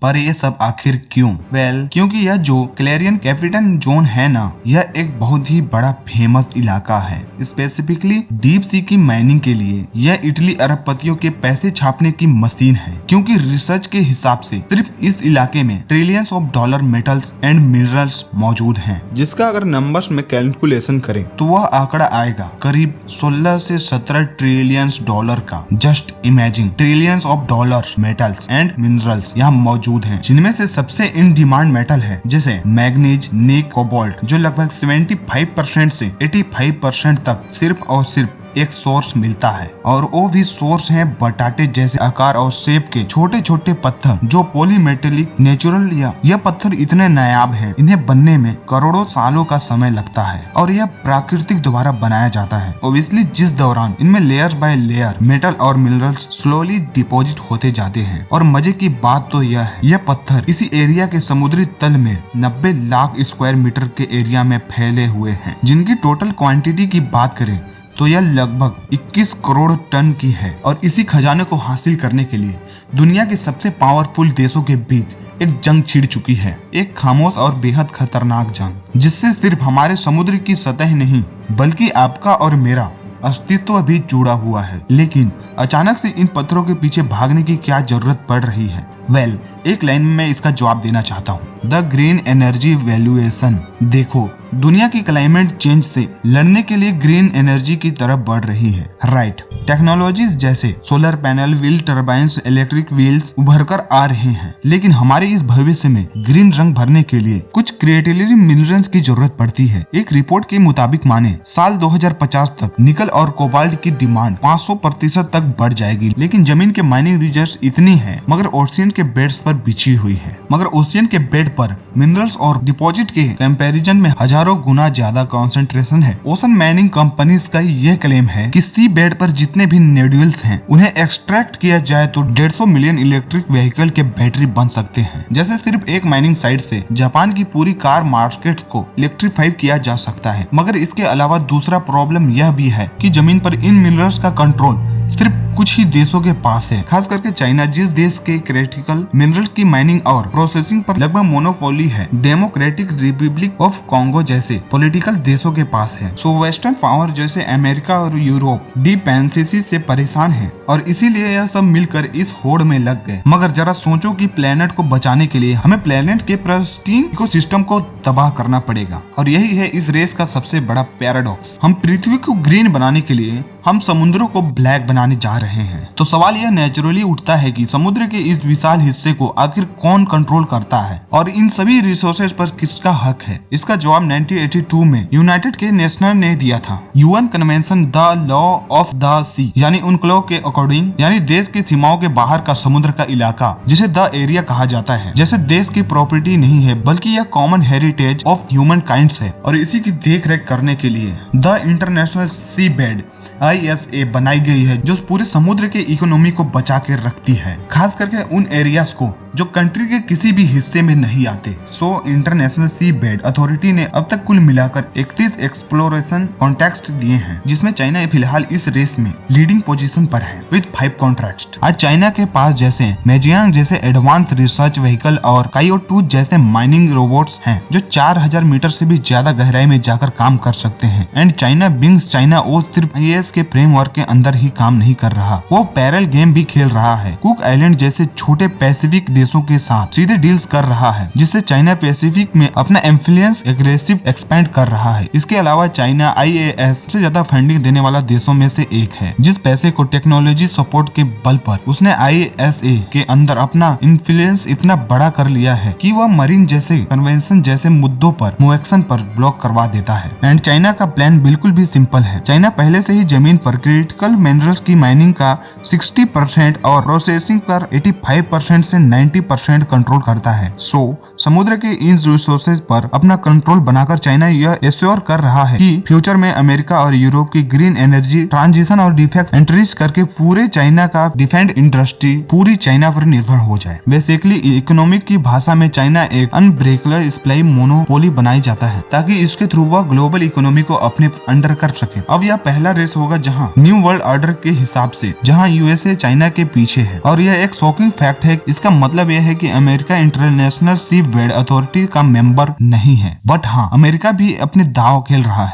पर ये सब आखिर क्यों? क्योंकि यह जो क्लेरियन कैपिटल जोन है ना, यह एक बहुत ही बड़ा फेमस इलाका है, स्पेसिफिकली डीप सी की माइनिंग के लिए। यह इटली अरबपतियों के पैसे छापने की मशीन है, क्योंकि रिसर्च के हिसाब से सिर्फ इस इलाके में trillions of dollar metals and minerals मौजूद हैं, जिसका अगर नंबर्स में कैलकुलेशन करें तो वह आंकड़ा आएगा करीब 16 से 17 ट्रिलियंस डॉलर का। Just imagine, trillions of dollars metals and minerals यहाँ मौजूद हैं, जिनमें से सबसे इन डिमांड मेटल है जैसे मैग्नीज, निक, कोबाल्ट, जो लगभग 75% से 85% तक सिर्फ और सिर्फ एक सोर्स मिलता है, और वो भी सोर्स है बटाटे जैसे आकार और शेप के छोटे छोटे पत्थर जो पॉलीमेटेलिक नेचुरल। यह पत्थर इतने नायाब हैं, इन्हें बनने में करोड़ों सालों का समय लगता है और यह प्राकृतिक द्वारा बनाया जाता है। ओब्वियसली जिस दौरान इनमें लेयर बाय लेयर मेटल और मिनरल्स स्लोली डिपॉजिट होते जाते हैं। और मजे की बात तो यह है, यह पत्थर इसी एरिया के समुद्री तल में 90 लाख स्क्वायर मीटर के एरिया में फैले हुए हैं, जिनकी टोटल क्वांटिटी की बात करें तो यह लगभग 21 करोड़ टन की है। और इसी खजाने को हासिल करने के लिए दुनिया के सबसे पावरफुल देशों के बीच एक जंग छिड़ चुकी है, एक खामोश और बेहद खतरनाक जंग, जिससे सिर्फ हमारे समुद्र की सतह नहीं बल्कि आपका और मेरा अस्तित्व भी जुड़ा हुआ है। लेकिन अचानक से इन पत्थरों के पीछे भागने की क्या जरूरत पड़ रही है? एक लाइन में मैं इसका जवाब देना चाहता हूँ, द ग्रीन एनर्जी वैल्यूएशन। देखो, दुनिया की क्लाइमेट चेंज से लड़ने के लिए ग्रीन एनर्जी की तरफ बढ़ रही है, राइट। टेक्नोलॉजीज जैसे solar panel, wind turbines, electric wheels उभर कर आ रहे हैं, लेकिन हमारे इस भविष्य में ग्रीन रंग भरने के लिए कुछ क्रिएटिव मिनरल्स की जरूरत पड़ती है। एक रिपोर्ट के मुताबिक माने साल 2050 तक निकल और कोबाल्ट की डिमांड 500% तक बढ़ जाएगी। लेकिन जमीन के माइनिंग रिजर्व्स इतनी है मगर ओशियन के बेड्स पर बिछी हुई है। मगर ओशियन के बेड पर मिनरल्स और डिपॉजिट के कंपैरिजन में हजारों गुना ज्यादा कंसंट्रेशन है। ओशन माइनिंग कंपनीज का यह क्लेम है कि सी बेड पर जितने भी नोड्यूल्स हैं उन्हें एक्सट्रैक्ट किया जाए तो 150 मिलियन इलेक्ट्रिक व्हीकल के बैटरी बन सकते हैं। जैसे सिर्फ एक माइनिंग साइट से जापान की पूरी कार मार्केट को इलेक्ट्रीफाई किया जा सकता है। मगर इसके अलावा दूसरा प्रॉब्लम यह भी है कि जमीन पर इन मिनरल्स का कंट्रोल सिर्फ कुछ ही देशों के पास है, खास करके चाइना, जिस देश के क्रिटिकल मिनरल की माइनिंग और प्रोसेसिंग पर लगभग मोनोपोली है। डेमोक्रेटिक रिपब्लिक ऑफ कॉन्गो जैसे पॉलिटिकल देशों के पास है। सो वेस्टर्न पावर जैसे अमेरिका और यूरोप डिपेंडेंसी से परेशान है और इसीलिए यह सब मिलकर इस होड़ में लग गए। मगर जरा सोचो कि प्लेनेट को बचाने के लिए हमें प्लेनेट के प्रीस्टीन इकोसिस्टम को तबाह करना पड़ेगा, और यही है इस रेस का सबसे बड़ा पैराडॉक्स। हम पृथ्वी को ग्रीन बनाने के लिए हम समुद्रों को ब्लैक बनाने जा रहे हैं। तो सवाल यह नेचुरली उठता है कि समुद्र के इस विशाल हिस्से को आखिर कौन कंट्रोल करता है और इन सभी रिसोर्सेज पर किसका हक है? इसका जवाब 1982 में यूनाइटेड के नेशनल ने दिया था। UN convention the law of the sea यानी उनक्लो के अकॉर्डिंग, यानी देश की सीमाओं के बाहर का समुद्र का इलाका जिसे द एरिया कहा जाता है, जैसे देश की प्रॉपर्टी नहीं है बल्कि यह common heritage of human kinds है। और इसी की देख रेख करने के लिए the international seabed ISA बनाई गई है, जो पूरे समुद्र के इकोनॉमी को बचा के रखती है, खास करके उन एरियाज को जो कंट्री के किसी भी हिस्से में नहीं आते। सो इंटरनेशनल सी बेड अथॉरिटी ने अब तक कुल मिलाकर 31 एक्सप्लोरेशन कॉन्ट्रैक्ट दिए हैं, जिसमें चाइना फिलहाल इस रेस में लीडिंग पोजीशन पर है विद 5 कॉन्ट्रैक्ट। आज चाइना के पास जैसे मेजियांग जैसे एडवांस रिसर्च व्हीकल और काइयो-2 जैसे माइनिंग रोबोट्स हैं, जो 4000 मीटर से भी ज्यादा गहराई में जाकर काम कर सकते हैं। एंड चाइना बिंग्स चाइना वो सिर्फ IAS के फ्रेमवर्क के अंदर ही काम नहीं कर रहा, वो पैरेलल गेम भी खेल रहा है। कुक आइलैंड जैसे छोटे पैसिफिक देशों के साथ सीधे डील्स कर रहा है, जिससे चाइना पैसिफिक में अपना इन्फ्लुएंस एग्रेसिव एक्सपेंड कर रहा है। इसके अलावा चाइना IAS से ज्यादा फंडिंग देने वाला देशों में से एक है, जिस पैसे को टेक्नोलॉजी सपोर्ट के बल पर उसने ISA के अंदर अपना इन्फ्लुएंस इतना बड़ा कर लिया है कि वह मरीन जैसे कन्वेंशन जैसे मुद्दों पर मूवेक्शन पर ब्लॉक करवा देता है। एंड चाइना का प्लान बिल्कुल भी सिंपल है। चाइना पहले से ही जमीन पर क्रिटिकल मिनरल्स की माइनिंग का 60% और प्रोसेसिंग पर 85% से 90% कंट्रोल करता है। सो समुद्र के इन रिसोर्सेज पर अपना कंट्रोल बनाकर चाइना यह एश्योर कर रहा है कि फ्यूचर में अमेरिका और यूरोप की ग्रीन एनर्जी ट्रांजिशन और डिफेंस एंट्रीज करके पूरे चाइना का डिफेंस इंडस्ट्री पूरी चाइना पर निर्भर हो जाए। बेसिकली इकोनॉमिक की भाषा में चाइना एक अनब्रेकेबल सप्लाई मोनोपोली बनाई जाता है, ताकि इसके थ्रू वह ग्लोबल इकोनॉमी को अपने अंडर कर सके। अब यह पहला रेस होगा जहां न्यू वर्ल्ड ऑर्डर के हिसाब से जहां USA चाइना के पीछे है, और यह एक शॉकिंग फैक्ट है। इसका मतलब मतलब यह है कि अमेरिका इंटरनेशनल सीफवेड अथॉरिटी का मेंबर नहीं है, बट हाँ अमेरिका भी अपने दांव खेल रहा है।